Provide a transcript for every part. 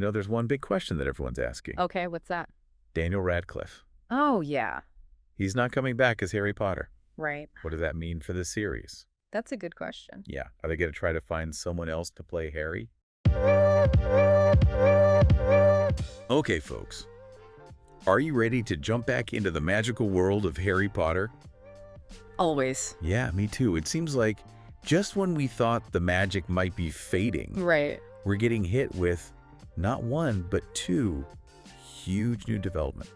There's one big question that everyone's asking. Okay, what's that? Daniel Radcliffe. Oh, yeah. He's not coming back as Harry Potter. Right. What does that mean for the series? That's a good question. Yeah. Are they going to try to find someone else to play Harry? Okay, folks. Are you ready to jump back into the magical world of Harry Potter? Always. Yeah, me too. It seems like just when we thought the magic might be fading, Right. we're getting hit with not one, but two huge new development.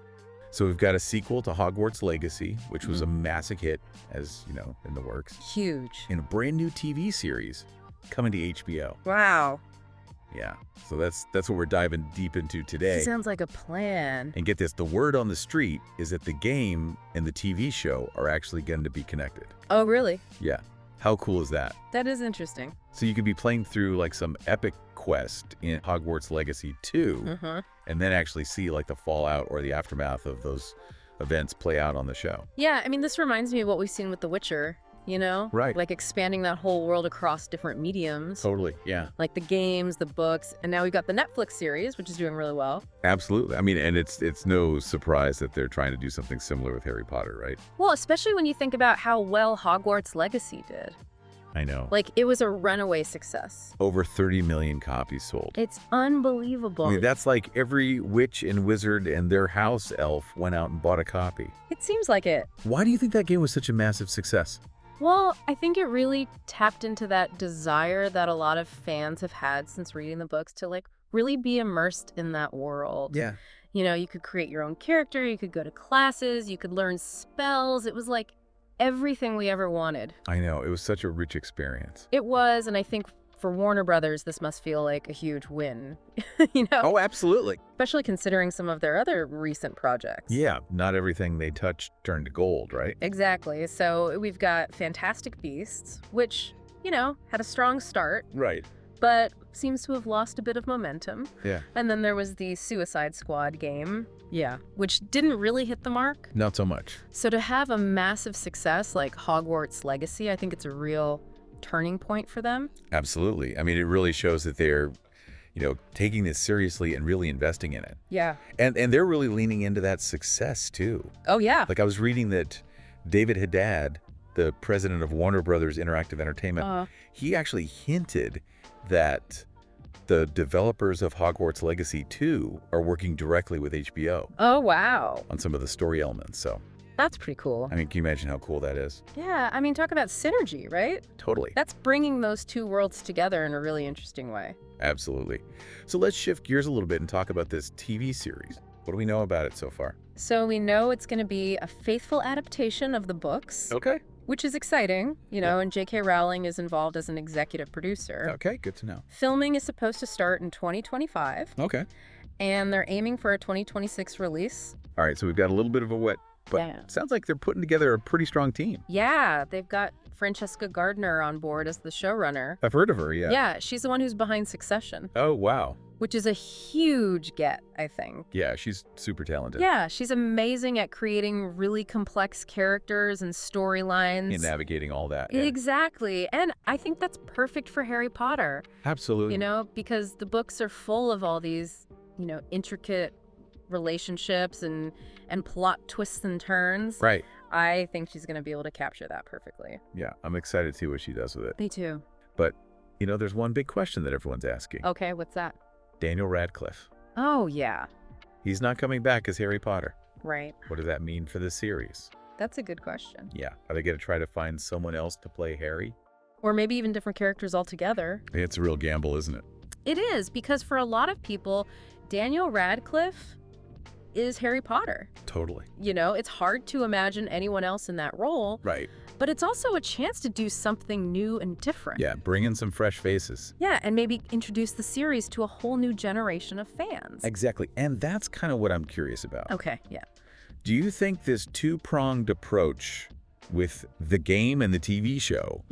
So we've got a sequel to Hogwarts Legacy, which was a massive hit, as you know, in the works. Huge. And a brand new TV series coming to HBO. Wow. Yeah, so that's what we're diving deep into today. Sounds like a plan. And get this, the word on the street is that the game and the TV show are actually going to be connected. Oh, really? Yeah. How cool is that? That is interesting. So you could be playing through like some epic quest in Hogwarts Legacy 2 and then actually see like the fallout or the aftermath of those events play out on the show. Yeah, I mean, this reminds me of what we've seen with The Witcher, you know? Right. Like expanding that whole world across different mediums. Totally, yeah. Like the games, the books, and now we've got the Netflix series, which is doing really well. Absolutely. I mean, and it's no surprise that they're trying to do something similar with Harry Potter, right? Well, especially when you think about how well Hogwarts Legacy did. I know. Like, it was a runaway success. Over 30 million copies sold. It's unbelievable. I mean, that's like every witch and wizard and their house elf went out and bought a copy. It seems like it. Why do you think that game was such a massive success? Well, I think it really tapped into that desire that a lot of fans have had since reading the books to, like, really be immersed in that world. Yeah. You know, you could create your own character, you could go to classes, you could learn spells. It was like everything we ever wanted. I know. It was such a rich experience. It was, and I think for Warner Brothers, this must feel like a huge win, you know? Oh, absolutely. Especially considering some of their other recent projects. Yeah, not everything they touched turned to gold, right? Exactly. So we've got Fantastic Beasts, which, you know, had a strong start, Right. but seems to have lost a bit of momentum. Yeah. And then there was the Suicide Squad game, which didn't really hit the mark. Not so much. So to have a massive success like Hogwarts Legacy, I think it's a real turning point for them. Absolutely. I mean, it really shows that they're, taking this seriously and really investing in it. Yeah. And they're really leaning into that success too. Oh, yeah. Like I was reading that David Haddad, the president of Warner Brothers Interactive Entertainment, he actually hinted that the developers of Hogwarts Legacy 2 are working directly with HBO. Oh, wow. On some of the story elements. So, that's pretty cool. I mean, can you imagine how cool that is? Yeah. I mean, talk about synergy, right? Totally. That's bringing those two worlds together in a really interesting way. Absolutely. So let's shift gears a little bit and talk about this TV series. What do we know about it so far? So we know it's going to be a faithful adaptation of the books. Okay. Which is exciting, and J.K. Rowling is involved as an executive producer. Okay, good to know. Filming is supposed to start in 2025. Okay. And they're aiming for a 2026 release. All right, so we've got a little bit of a wet, but it sounds like they're putting together a pretty strong team. Yeah, they've got Francesca Gardner on board as the showrunner. I've heard of her, yeah. Yeah, she's the one who's behind Succession. Oh, wow. Which is a huge get, I think. Yeah, she's super talented. Yeah, she's amazing at creating really complex characters and storylines. And navigating all that. Yeah. Exactly. And I think that's perfect for Harry Potter. Absolutely. Because the books are full of all these, intricate relationships and plot twists and turns. Right. I think she's going to be able to capture that perfectly. Yeah, I'm excited to see what she does with it. Me too. But, there's one big question that everyone's asking. Okay, what's that? Daniel Radcliffe. Oh, yeah. He's not coming back as Harry Potter. Right. What does that mean for the series? That's a good question. Yeah. Are they going to try to find someone else to play Harry? Or maybe even different characters altogether. It's a real gamble, isn't it? It is, because for a lot of people, Daniel Radcliffe is Harry Potter. Totally. It's hard to imagine anyone else in that role. Right. But it's also a chance to do something new and different. Yeah, bring in some fresh faces. Yeah, and maybe introduce the series to a whole new generation of fans. Exactly. And that's kind of what I'm curious about. Okay, yeah. Do you think this two-pronged approach with the game and the TV show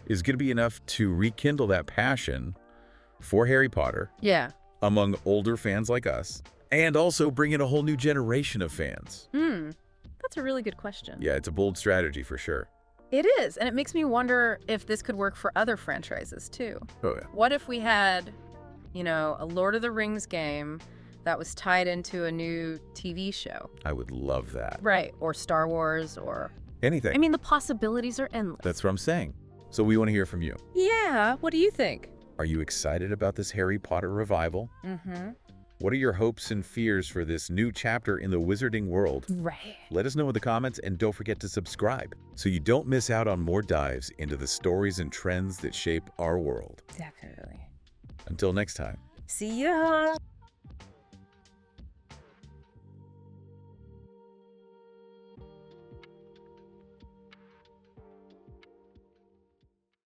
is going to be enough to rekindle that passion for Harry Potter among older fans like us, and also bring in a whole new generation of fans? That's a really good question. Yeah, it's a bold strategy for sure. It is, and it makes me wonder if this could work for other franchises too. Oh, yeah. What if we had you know, a Lord of the Rings game that was tied into a new TV show. I would love that. Right. Or Star Wars or... anything. I mean, the possibilities are endless. That's what I'm saying. So we want to hear from you. Yeah. What do you think? Are you excited about this Harry Potter revival? Mm-hmm. What are your hopes and fears for this new chapter in the wizarding world? Right. Let us know in the comments, and don't forget to subscribe so you don't miss out on more dives into the stories and trends that shape our world. Definitely. Until next time. See ya!